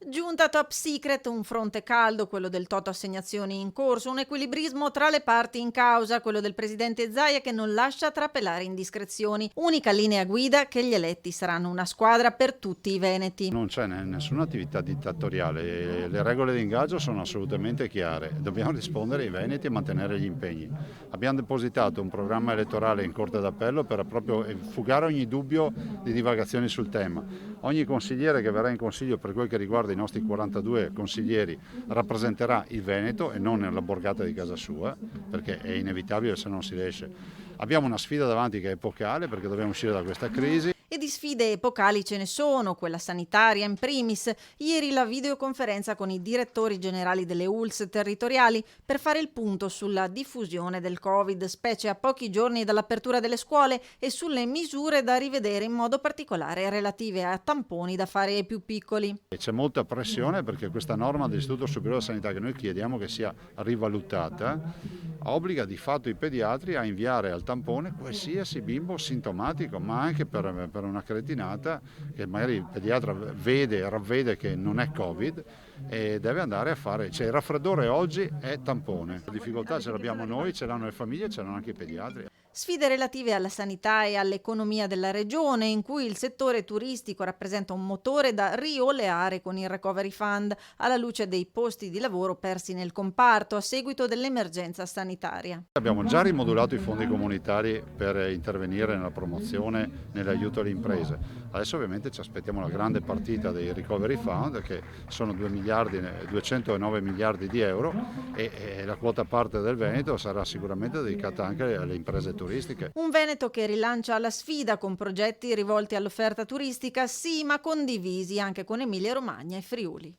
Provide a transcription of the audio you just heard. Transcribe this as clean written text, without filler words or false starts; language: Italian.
Giunta top secret, un fronte caldo, quello del toto assegnazioni in corso, un equilibrismo tra le parti in causa, quello del presidente Zaia che non lascia trapelare indiscrezioni. Unica linea guida che gli eletti saranno una squadra per tutti i veneti. Non c'è nessuna attività dittatoriale, le regole di ingaggio sono assolutamente chiare, dobbiamo rispondere ai veneti e mantenere gli impegni. Abbiamo depositato un programma elettorale in Corte d'Appello per proprio fugare ogni dubbio di divagazioni sul tema. Ogni consigliere che verrà in consiglio per quel che riguarda i nostri 42 consiglieri rappresenterà il Veneto e non la borgata di casa sua, perché è inevitabile se non si riesce. Abbiamo una sfida davanti che è epocale perché dobbiamo uscire da questa crisi. E di sfide epocali ce ne sono, quella sanitaria in primis. Ieri la videoconferenza con i direttori generali delle ULSS territoriali per fare il punto sulla diffusione del Covid, specie a pochi giorni dall'apertura delle scuole, e sulle misure da rivedere in modo particolare relative a tamponi da fare ai più piccoli. E c'è molta pressione perché questa norma dell'Istituto Superiore di Sanità, che noi chiediamo che sia rivalutata, obbliga di fatto i pediatri a inviare al tampone qualsiasi bimbo sintomatico, ma anche per una cretinata che magari il pediatra vede e ravvede che non è Covid e deve andare a fare, cioè il raffreddore oggi è tampone. La difficoltà ce l'abbiamo noi, ce l'hanno le famiglie, ce l'hanno anche i pediatri. Sfide relative alla sanità e all'economia della regione, in cui il settore turistico rappresenta un motore da rioleare con il Recovery Fund, alla luce dei posti di lavoro persi nel comparto a seguito dell'emergenza sanitaria. Abbiamo già rimodulato i fondi comunitari per intervenire nella promozione, nell'aiuto alle imprese. Adesso ovviamente ci aspettiamo la grande partita dei Recovery Fund, che sono 209 miliardi di euro, e la quota parte del Veneto sarà sicuramente dedicata anche alle imprese turistiche. Un Veneto che rilancia la sfida con progetti rivolti all'offerta turistica, sì, ma condivisi anche con Emilia-Romagna e Friuli.